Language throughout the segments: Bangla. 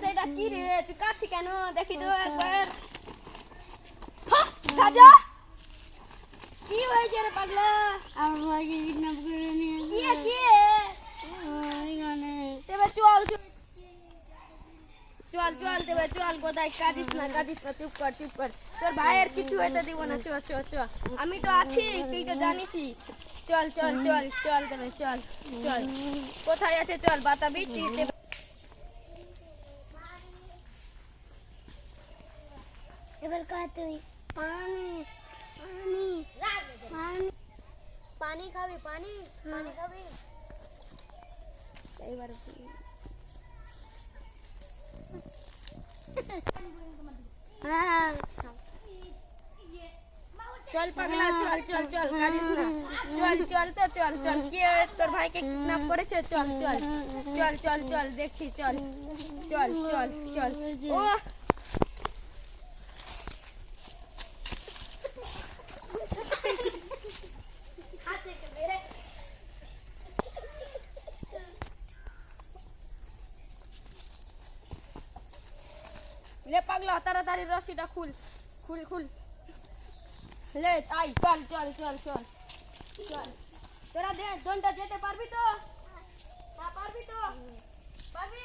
আচ্ছা এটা কি রে তুই কাটছি কেন দেখি তো একবার রাজা কি হয়েছে রে পাগলা আমার ভাইকে কিডন্যাপ করে নিয়ে কি এখানে দেবে চল চল চল দেবে চল কোথায় কাটিস না চুপ কর তোর ভাইয়ের কিছু হইতে দিব না চ আমি তো আছি তুই তো জানিসই চল দেবে চল কোথায় আছে চল বাতাবি দেবে এবার কয় তুই পানি খাবি পানি খাবি এইবার হ্যাঁ চল পাগলা চল কাটিস না চল কি তোর ভাইকে কিডন্যাপ করেছে চল দেখছি চল ও ले पागला ताড়াতাড়ি রশিটা খুল ले আই চল তোরা দে দন্ডা যেতে পারবি তো হ্যাঁ পারবি তো পারবি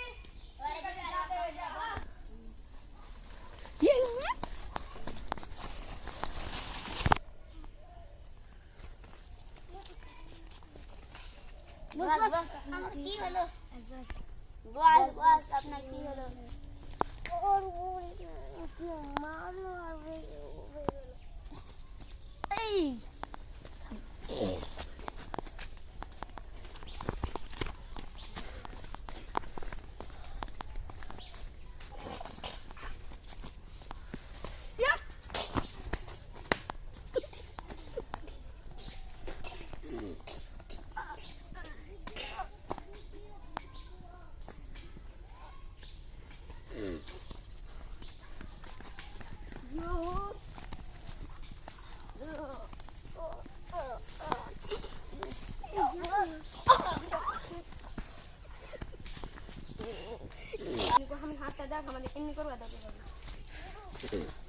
बस আমার কি হলো বস আপনার কি হলো हम हाथ देख हम एमनी करवा दे